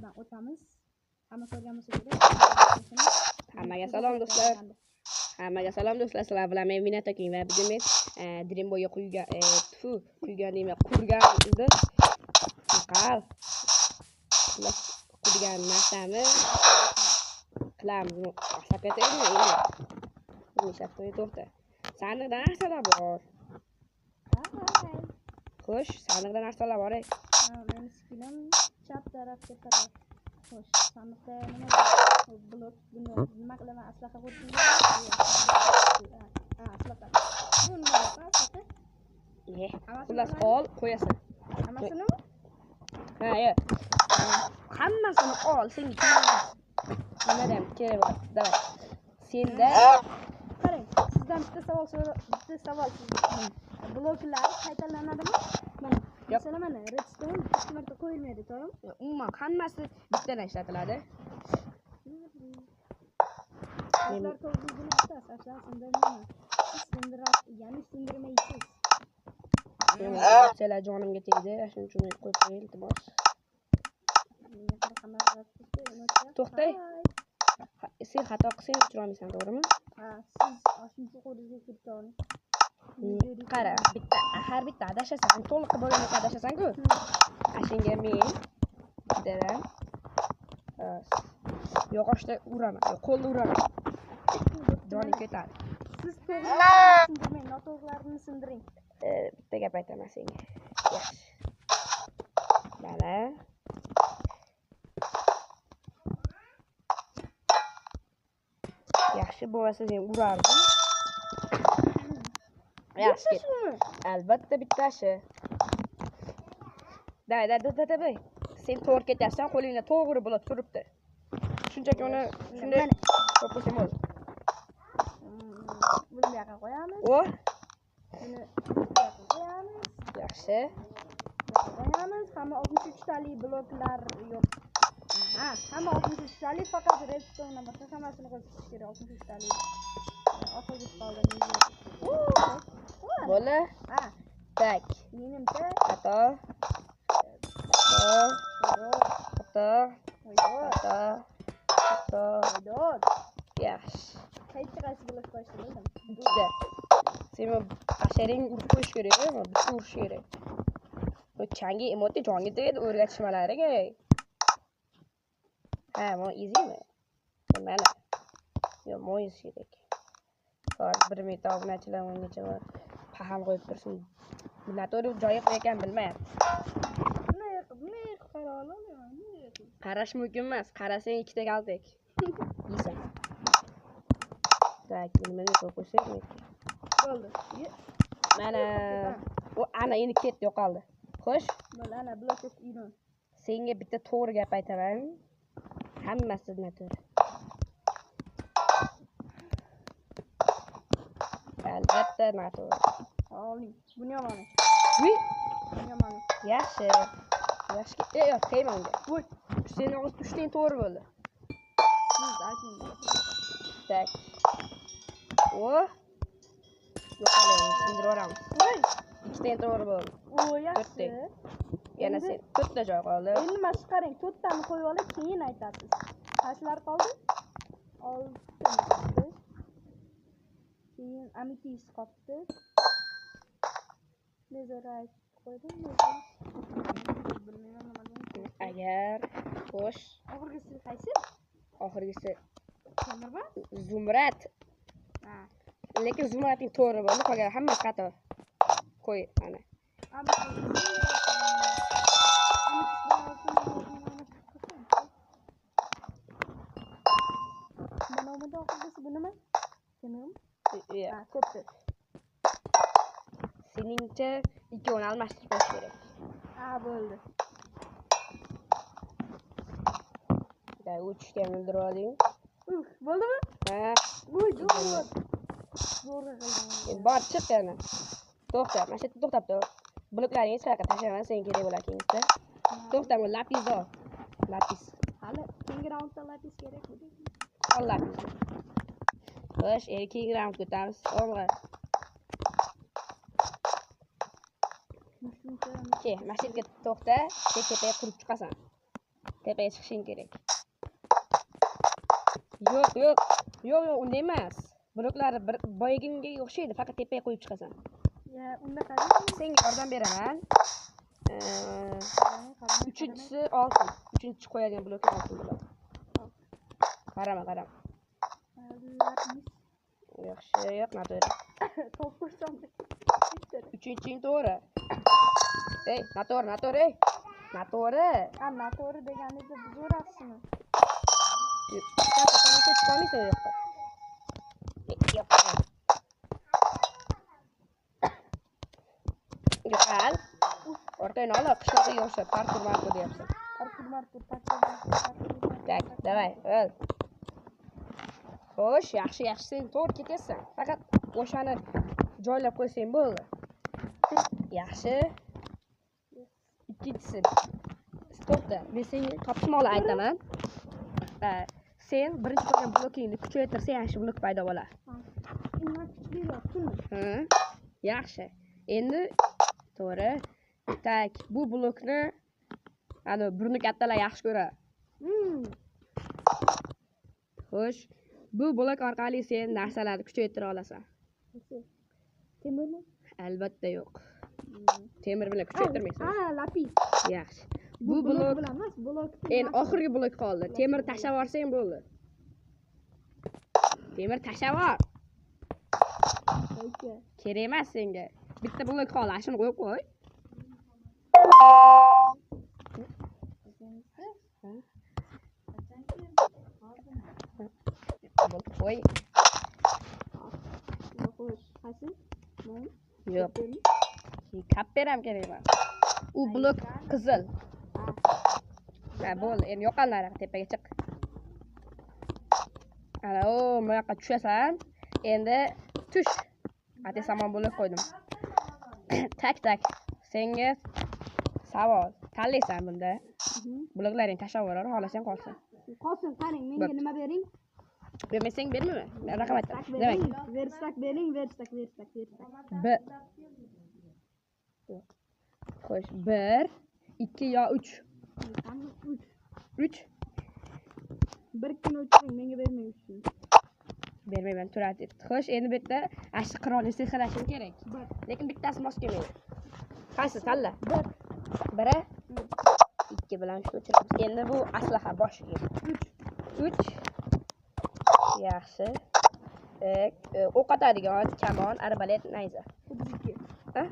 bloklardan o'tamiz. Hamma ko'rgan bo'lsa kerak. Hammaga salom do'stlar. Hammaga salom do'stlar. Sizlar bilan men Minat aking va bugun men Dreamboyga quygan deyman, qurganmizni qurgan narsani qilamiz. Asakataymi? Nishab qo'y to'xta. Sandiqda narsalar bor. Xo'sh, sandiqda narsalar bor. Men skilim chap tarafga qarab. Xo'sh, sandiqda nima blok nima qilaman aslaha qo'yishim kerak. Aslaha. Xullas ol, qo'yasan. Hammasinimi? Ha, yo'q. Hammasini ol, senga kerak. Nimadan kerak bo'ladi? Davay. Senda qarang, sizdan bitta savol bloklar qaytalanadimi? Mana, masalan mana redstone ikki marta qo'yilmaydi, to'g'rimi? Umuman hammasi bittadan ishlatiladi. Sizlar to'g'riligini aytasiz, aslan sindirmaysiz. Sizlar jonimga tegdi, shuning uchun men qo'yib qo'ying, iltimos. To'xtay. Sen xato qilsang o'chira olmaysan, to'g'rimi? Ha, siz 8-qo'lga kirib oling. Qara, har bitta adashasan, to'liq bo'lganida adashasan-ku. Shunga men bittadan yog'ochda uraman, qo'lda uraman. Joning ketadi. Siz to'g'rilarni sindirmang, noto'g'rilarni sindiring. Bitta gap aytaman senga. Yaxshi. Mana. Yaxshi bo'lmasa sen urardim. Yaxshi. Albatta bittasi. Day. Sen to'g'ri ketyapsan, qo'lingda to'g'ri bo'lib turibdi. Shunchaki uni shunday qo'yishim o'zi. Buni bu yoqqa qo'yamiz. Buni bu yoqqa qo'yamiz. Yaxshi. Qo'yamiz. Hamma 63 talik bloklar yo'q. Aha, hamma 63 talik, faqat redstone boshqa hammasini qo'yish kerak. 63 talik. Oxirgi qoldi. Bo'ldi? Ha. Tak. Menimcha xato. Yaxshi. qaysi blok qo'yishni bildim. Bitta. Sen qashering urib qo'yish kerak, bitta urish kerak. Bu changi emoti jonga tegadi, o'rgatishmalari kerak. Ha, bu izimi? Mana. Yo, mo'yiz kerak. Hozir 1 metr obunachilar ungacha paham qo'yib tursin. Bunatori joyi qo'ygan bilmayapti. Bunday qara olaman. Qarash mumkin emas. Qarasang ikkita kaltak. Yeysan. Tak, nimaga qo'yib qo'ysak? Bo'ldi. Mana u ana endi ketdi, yo'qoldi. Xo'sh? Bo'ldi, ana blokka inon. Senga bitta to'g'ri gap aytaman. Hammasi noto'g'ri. Albatta noto'g'ri. Oling. Buni yo'qoladi. Voy, buni yo'qoladi. yaxshi. Yaxshi. Yo'q, tegma unga. Voy, sening o'z 3 ta to'g'ri bo'ldi. Siz ayting. Tak. O. Yo'qoladi, sindirib yuboramiz. Voy, 2 ta to'g'ri bo'ldi. o yaxshi. Yana sen 4 ta joy qoldi. Endi mana shu qarang, 4 tani qo'yib olib, keyin aytasiz. Qashlar qoldi? 6 qoldi. Keyin ametist qoldi. Netherite qo'ydim. Bilmayman nima. Agar xo'sh, Oxirgisi qaysi? oxirgisi Temirba? Zumrad. Ha. Lekin Zumradning to'g'ri bo'ldi, qolgan hammasi xato. Qo'y, ana. Mana oxirgisi bu nima? Temir? Ha, ko'pdi. Seningcha ikkovini almashtirib qo'yish kerak. Ha, bo'ldi. Da, 3 ta o'ldirib olding. Bo'ldimi? Ha. Voy, zo'r. Zo'r qildim. Bor, chiq yana. To'xta, mana shu yerda to'xtab tur. Bloklaringni hech qayerga tashlama, sen kerak bo'lar kengizda. To'xta, bu lapis ol. Lapis. Hali keyingi raundda lapis kerak edi. Ol lapis. Xo'sh, keyingi raundga o'tamiz. Olg'a. Mana shu yerga to'xta, sen ketaga qurib chiqasan. Tepaga chiqishing kerak. Yo'q, unda emas. Bloklari bir boyaginga o'xshaydi, faqat tepaga qo'yib chiqasan. Ya, unda qarang. Senga yordam beraman. Uchinchisi oltin. Uchinchi qo'yadigan blok oltin bo'ladi. Qarama. Yaxshi, yo'q, noto'g'ri. To'g'risam. Uchinching to'g'ri. Ey, noto'g'ri. Noto'g'ri. Ha, noto'g'ri deganingizda biz o'rasizmi? Sen to'g'ri chiqolmaysan u yoqqa. Yo'qal. O'rtayni olib, qishloqqa yo'shab, parkur deyapsan. Parkur. Tak, davay, ol. Xo'sh, yaxshi, sen to'g'ri ketasan. Faqat o'shani joylab qo'ysang bo'ldi. Yaxshi. Ikkinchisi. To'xta, men senga topishmoqni aytaman. Sen birinchi qo'ygan blokingni kuchaytirsang, yaxshi blok paydo bo'ladi. Undan kuchliroq, shuni. Yaxshi. Endi to'g'ri. Tak, bu blokni ana burni kattalar yaxshi ko'radi. Xo'sh, bu blok orqali sen narsalarni kuchaytira olasan. Temirmi? Albatta yo'q. Temir bilan kuchaytirmaysan. Ha, lapis. Yaxshi. Bu blok bilan emas, blok. endi oxirgi blok qoldi. Temir tashlab yuborsang bo'ldi. Temir tashlab yubor. Kerak emas senga. Bitta blok qoldi, shuni qo'yib qo'y. Qo'y. Yo'q. Kapperam kerak emas. U blok qizil. Ha, bo'ldi. Endi yo'qollar tepaga chiq. Ana, bu yoqqa tushasan. Endi tush. Ate samon blok qo'ydim. Tak. Senga savol. Tanlaysan bunda. Bloklaring tashlab yuborar, xohlasang qolsin. Qolsin, qarang, menga nima bering? Bermasang bermayman. Men raqam aytaman. Demak, verstak bering. B. Xo'sh, 1, 2 yo 3. 3. Bir kun o'tiring, menga bermang uchun. Bermayman, turadi. Xo'sh, endi bu yerda ashli qirolni sehrlashim kerak. Lekin bittasi mos kelmaydi. Qaysi tanla? 1. 2 bilan shu o'chiramiz. Endi bu aslaha boshiga. 3. Yaxshi. O'q otadigan kamon, arbalet, nayza. 2. Ha?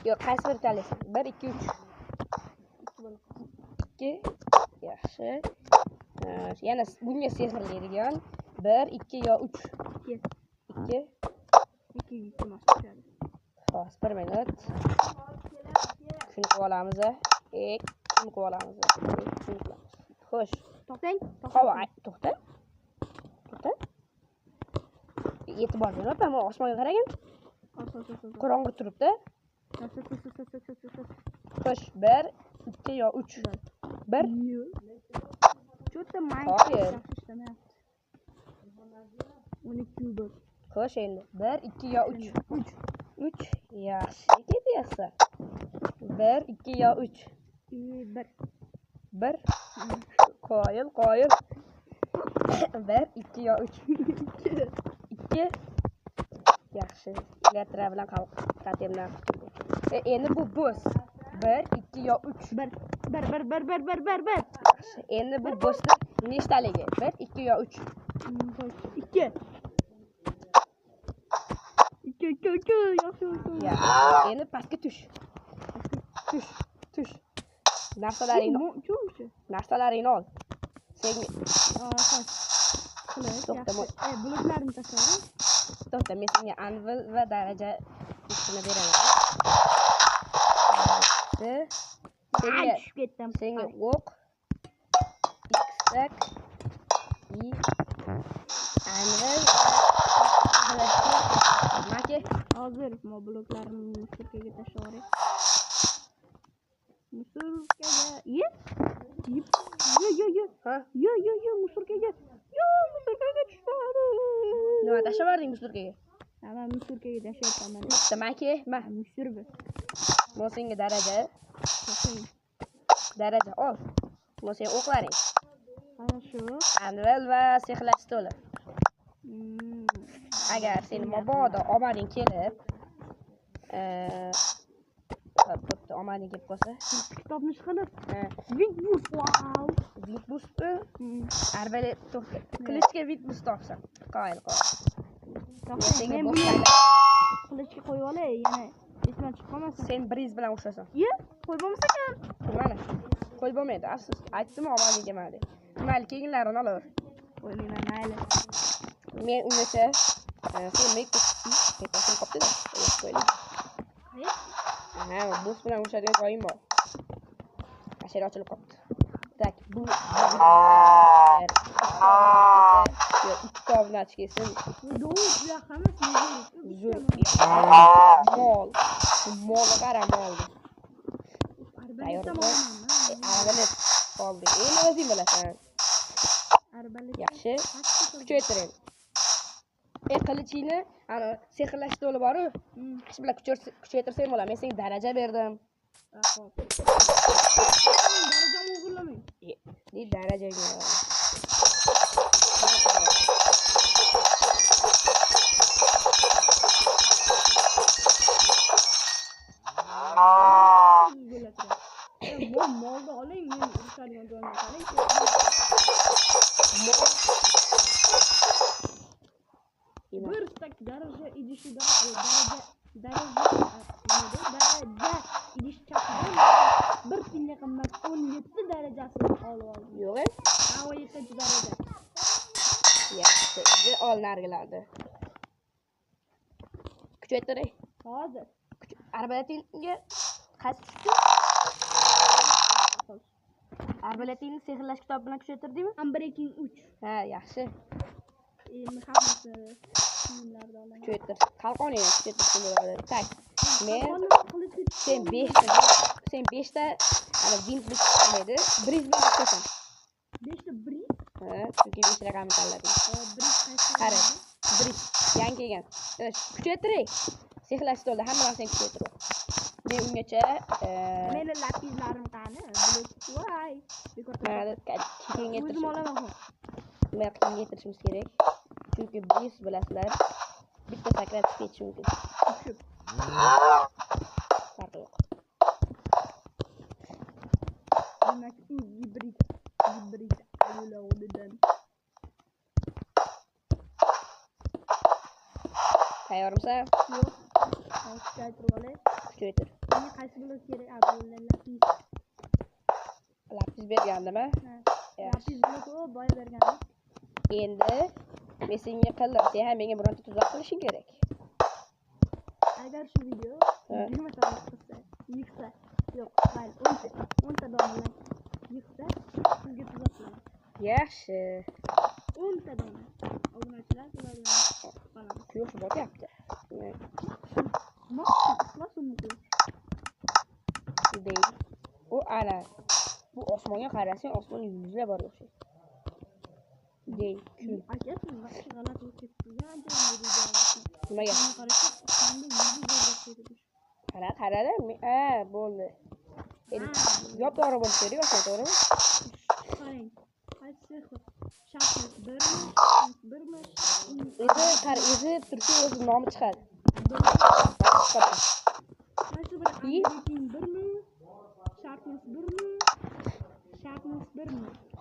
Yo'q, qaysi biri tanlaysan? 1, 2, 3. 2. Yaxshi. Yana bunga sehrlaydigan 1, 2 yo 3. 2. 2 mos tushadi. Xo'sh, 1 minut. Shuni qilib olamiz. Shuni qilib olamiz. Xo'sh. To'xtang. To'xta. E'tibor beraman, men osmonga qaragin. Qorong'i turibdi. Xo'sh, 1, 2 yo 3. 1. Cho'tta mayk yaxshi ishlamayapti. 12 bor. Xo'sh, endi 1, 2 yo 3. 3. Yaxshi ketyapsan. 1, 2 yo 3. 1. 1. Qoyil. 1, 2 yo 3. 2. Yaxshi. Letra bilan qatemdan. Endi bu bo'z. 1, 2 yo 3. 1. Yaxshi. Endi bu bo'zda nechtaligi? 1, 2 yo 3. 2. Yaxshi. Endi pastga tush. Narsalaringni ol. Senga. To'xta, bloklarni tashlab. To'xta, men senga anvil va daraja ishini beraman. Senga o'q, iksak, anvil va maki. Hozir bloklarni musurkaga tashlab yuboray. Musurkaga. Ha? Musurkaga. Musurkaga tushmadi. Nima tashlab yubording musurkaga? Men musurkaga tashlayapman. Bitta maki, musurbi. Men senga daraja ol. Bu sen o'qlaring. Ana shu. Anvil va sehrlash stoli. Agar seni mabodo omading kelib, bo'pti, omading kelib qolsa, Kitobni chiqarib. Vitbus, wow. Vitbus, arbalet to'xta. Qilichga Vitbus topsan. Qoyil. Men buni qilichga qo'yib olay, yana esdan chiqib qolmasin. Sen briz bilan ushlasan. Ye, qo'yib bo'lmasa ekan. Mana. Qo'yib bo'lmaydi, afsus. Aytdim omading kelmadi. Mayli, keyinlarini olaver. Qo'ymayman, mayli. Men ungacha sen mekto'sin qopdi-da. Qo'ying. Bus bilan urushadigan joyim bor. Ashir ochilib qopti. Tak, bu ikki ovnachi kelsin. Mol qara mol. Arbalet qoldi. Endi o'zing bilasan. Yaxshi. Kuchaytiring. Qilichingni, ana sehrlash stoli bor-ku. Ish bilan kuchaytirsang bo'ladi. Men senga daraja berdim. Darajamni o'g'irlamang. Ne darajangga. Molni oling, men urushadigan joyni oling. Bir stak daraja idishida daraja idish chaqidan bir tilla qimmat 17 darajasini olib oldim. Yo'q. Ha, 17-daraja. Yaxshi, endi ol nargilarni. Kuchaytiring. Hozir. Arbaletingga qaysi? Arbaletingni sehrlash kitobi bilan kuchaytirdingmi? Unbreaking 3. Ha, yaxshi. Endi hammasi kiyimlarni olaman. Kuchaytir. Qalqoningni kuchaytirib bo'ladi. Tak. Men sen 5 ta ana Windbus olmaydi. Briz bilan o'tasan. 5 ta briz? Ha, chunki 5 raqamni tanladim. Briz qaysi? Qara. Briz yangi kelgan. Kuchaytiring. Sehrlash stolda hamma narsani kuchaytirib. Men ungacha meni lapislarim qani? Voy. Mana keyinga o'zim olaman. Men kengaytirishimiz kerak. Chunki briz bilasizlar, bitta sakrab ketish mumkin. Farqi yo'q. Demak, u gibrid alulodidan. Tayyormisan? Yo'q. Kuchaytirib olay. Kuchaytir. Menga qaysi bo'lishi kerak? Lapis. Lapis bergandimi? Lapis bloku boy bergandim. Endi men senga qildim. Sen ham menga bironta tuzoq qilishing kerak. Agar shu video 20 ta yig'sa, yo'q, mayli, 10 ta dona yig'sa, sizga tuzoq qilaman. Yaxshi. 10 ta dona. Obunachilar bilan qolaman. Quyosh botyapti. Dey. U ana. Bu osmonga qarasang, osmon yulduzlar bor o'sha. Dey. Aka, siz g'alati bo'lib ketgan. Nimaga? Qara-da. Bo'ldi. Yop to'g'ri bo'lishi kerak, o'sha to'g'rimi? Qarang. Qaysi shartimiz birmi? O'zi tursa o'zi nomi chiqadi. Qaysi bir birmi? Shartimiz birmi?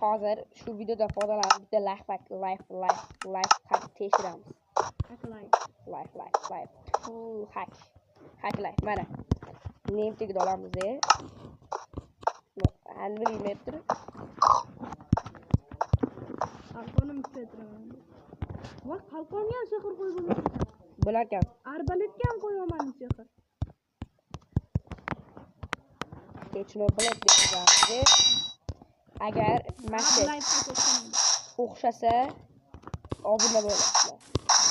Hozir shu videoda foydalanib bitta life hack tekshiramiz. Life. Full hack life. Mana. Nemtiga olamiz-da. Anvil metr. Qalqonim kuchaytiraman. Va qalqonga sehr qo'yib bo'larkan. Arbaletga ham qo'yaman sehr. Technoblade deyapti. Agar mashina o'xshasa obuna bo'lasizlar.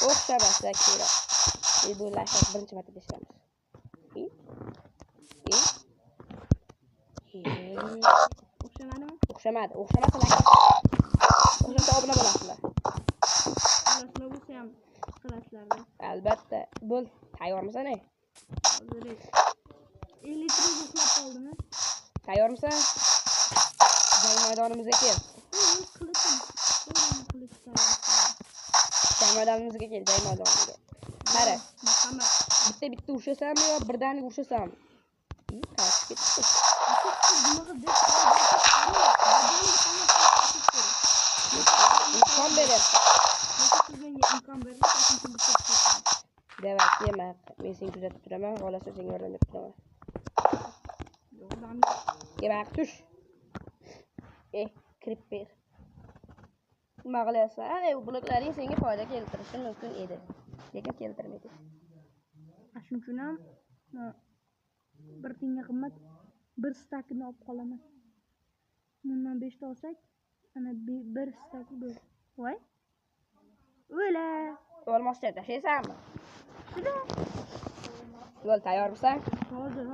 O'xshamasa kerak. Bu life birinchi marta tekshiramiz. O'xshamadi. O'xshamasa like. O'xshasa obuna bo'lasizlar. Qilasizlar bo'lsa ham qilasizlar. Albatta. Bo'l. Tayyormisan? Elektrik uxlab qoldimi? Tayyormisan? Jang maydonimizga kel. Jang maydonimizga kel, jang maydoniga. Qara. Bitta urishasanmi yo birdaniga urishasanmi? Qachiq ketdi. İmkan verir. Demek yeme. Ben seni güzel tutamam. Olası seni öğrenmek tutamam. Yemek tuş. Creeper. Nima qilyapsan? Bu bloklarning senga foyda keltirishi mumkin edi. Lekin keltirmaydi. Shuning uchun ham bir tiyinga qimmat bir stakni olib qolaman. Bundan 5 ta olsak, ana bir stak bu. Voy. O'la. Olmazsa tashlaysanmi? Yo'l tayyormisan? Hozir.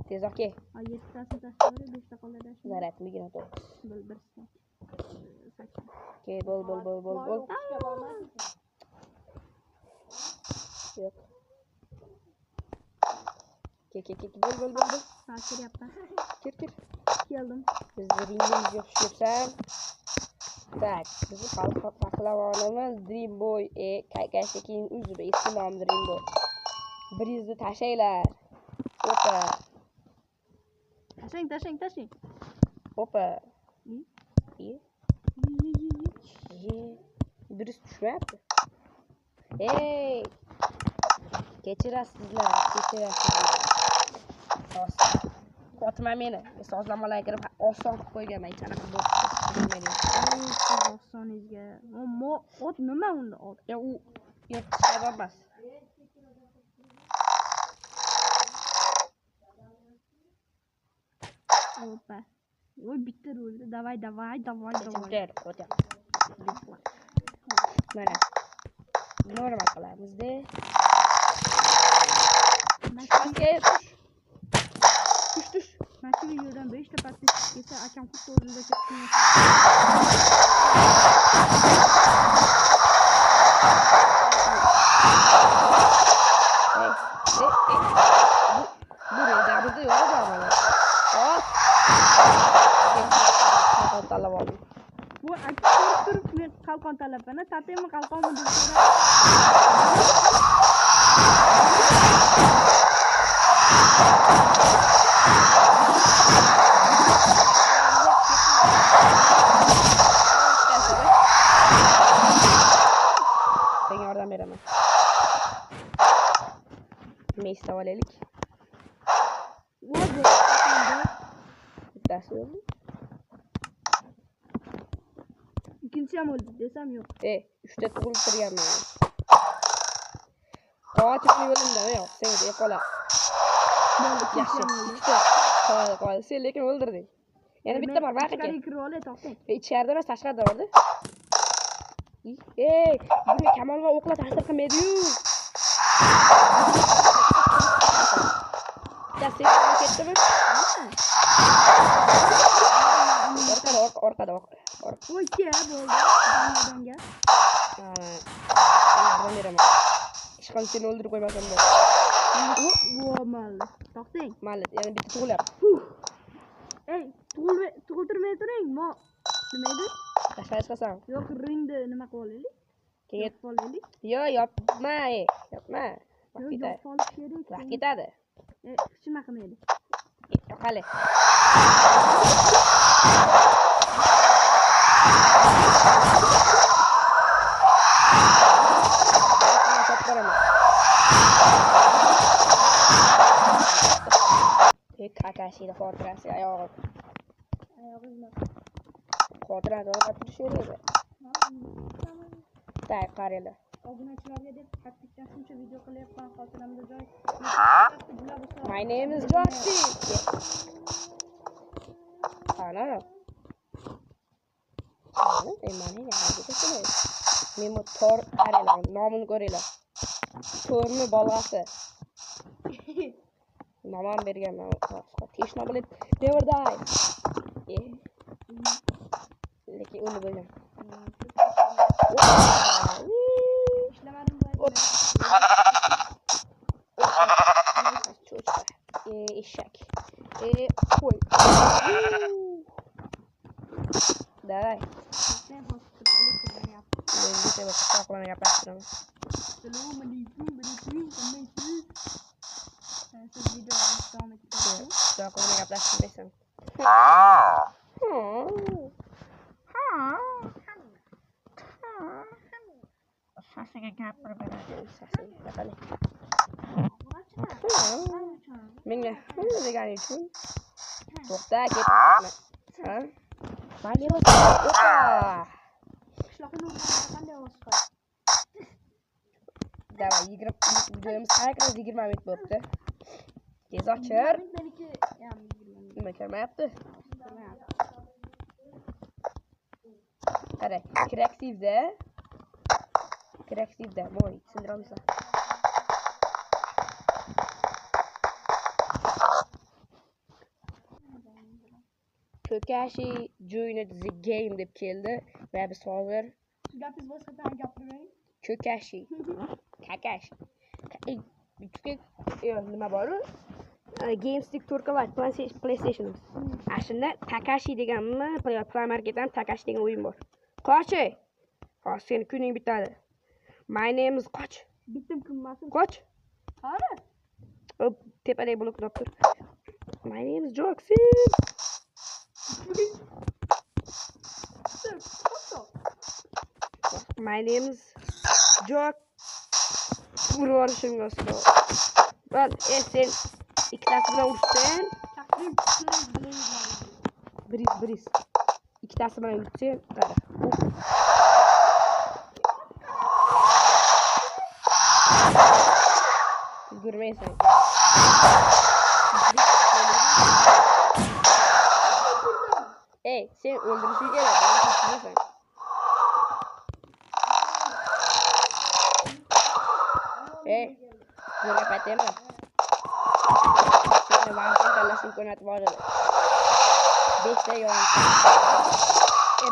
Tezroq kel. 7 tasini tashlab, 5 ta qoladi. Zaratmigina to'q. Bir stak. Ke bol. Yo'q. Ke bol. Sakir yapma. Kir. Keldim. Bizni ringimizga tushibsan. Tak, bizni pahlavonimiz Dreamboy Kaykashda keyin uzib eski nomi Dreamboy. Bir yuzni tashlaylar. Opa. Tashlang. Opa. Birisi tushmayapti. Hey! Kechirasizlar. Qotma meni. Sozlamalarga kirib oson qilib qo'yganman. Qanaqa bo'lmaydi. Osoningizga. Ot nima unda ot? Ya u yirtishga emas. Opa. Voy bitta o'ldi. Davay. O'ta. Mana. Nima qilamiz-da? Tush. Mana shu videodan 5 ta podpischik kelsa, akam xuddi o'zida ketgan. Bu rejamizda yo'q bo'ladi. Hop. Talab oldim. Bu akam turib men qalqon talabana, tatemi qalqonmi deb so'rab. Senga yordam beraman. Mesta olaylik. Bittasi o'ldi. Ikkinchisi ham o'ldi desam yo'q. 3ta tug'ilib turganman. Qochib yo'limda yo'q, senga deb qolar. Yaxshi. Qoldi. Sen lekin o'ldirding. Yana bitta bor, vaqtga. Ichkarida emas, tashqarida bordi. Bunga kamolga o'qlar ta'sir qilmaydi-yu. Sen ketdimi? Orqada. Voy, ke bo'ldi. Donga. Beraman. Ishqon seni o'ldirib qo'ymasam da. Mayli. To'xtang. Mayli, yana bitta tug'ilyapti. Tug'iltirmay turing. Nima edi? Tashqari chiqasan. Yo'q, ringni nima qilib olaylik? Keyin olaylik. Yo'q, yopma. Vaqt ketadi. Hech nima qilmaydi. Qali. Kakashida xotirasi oyog'im. Xotirasi o'tirishadi. Tak, qaranglar. Obunachilarga deb qattiqdan shuncha video qilyapman, xotiramda joy. My name is Joxy. Ana. Men tor qaranglar, nomini ko'ringlar. To'rni bolg'asi. Nomam berganman. Teshna bilan never die. Lekin o'lib bo'lgan. Ishlamadim bu. Eshak. Qo'y. Voy. Sen hospitalga yaptın. Menga sen qisqa qilib gaplashtiramiz. Assalomu alaykum, birinchi qandaysiz? Siz video davom ettiryapsiz. Qisqa qilib gaplashtirmaysan. Sasiga gapirib beradi. Sasiga gapiradi. Menga degani uchun to'xta ketma. Ha? Mayli bo'lsa. Qishloqni o'rganishda qanday ovoz chiqadi? Davay, videomiz qanaqa 20 minut bo'libdi. Tez ochir. Meniki ham 20 minut. Nima kirmayapti? Qara, Kreativda, mo'y, tushuntiramizlar. Ko'kashi joined the game deb keldi va biz hozir Gapingiz boshqadan gapiring. Ko'kashi, Kakashi. Nima bor-u? GameStick Turkovat PlayStation. Aslida Takashi deganmi, Play Marketdan Takashi degan o'yin bor. Qochi. Hozir seni kuning bitadi. My name is Qoch. Bitim kunmasin. Qoch. Qara. Hop, tepadagi blokda tur. My name is Joxy. My name is Jock. Urvarishimga aslo. Ben sen ikkitasi bilan urishsan. Biriz. Ikkitasi bilan urishsan, qara. Gurmaysan. Ey, sen öldürüşü gel. Ey, bunu kapatayım mı? Şimdi varsın kalasın konat vardı. 5'te yoğun.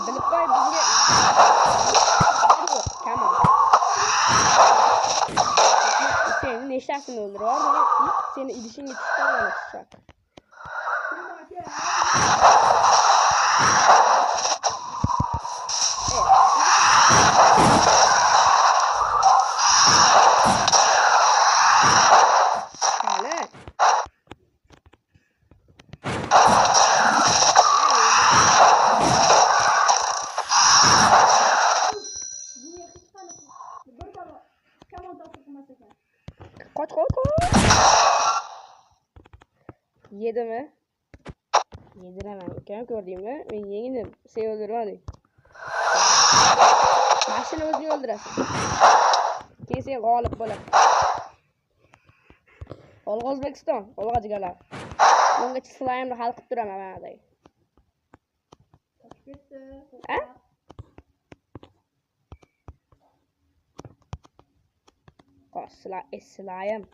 Bilip koy bizge. Tamam. Senin neştasını öldürür var mı? Seni ilişkin geçişten oluşacak. Kaç. Yedi mi? Yediremem. Gördüğüm mü? Ben yengidim. Sen öldürme hadi. Başını özünü öldüresin. Kesin g'olib bo'ladi. Olg'a O'zbekiston, olg'a jigarlar. Bungacha slime'ni hal qilib turaman mana. Ha? Slime. Slime.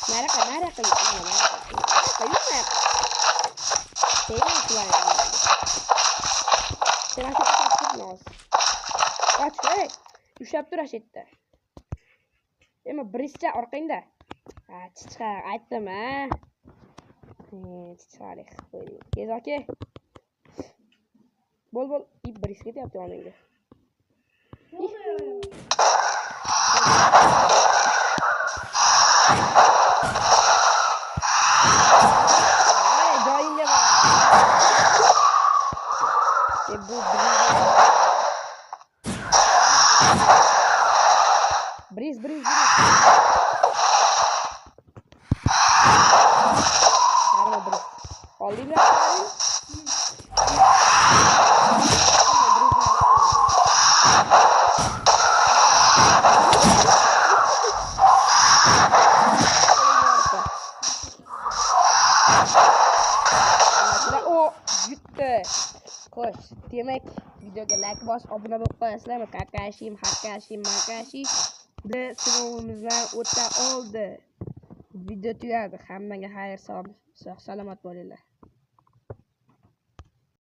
Nara kayu. Sen açıp tutmaz. Kaç hey. Ushlab tur ashitda. Ema birinchi orqangda. Ha, chiqa, aytdim ha. Chiqalik qo'ying. Tez aka. Bol. Birinchi ketyapti yoningga. Joyingga bor. Bu Briz. Harma briz. Olding mi? O yutdi. Xo'sh, demak, videoga like bosib, obuna bo'lib qo'yasizlarmi? Kakashi, Makashi. Biz sinovimizdan o'ta oldi. Video tugadi. Hammaga xayr, salomat bo'linglar.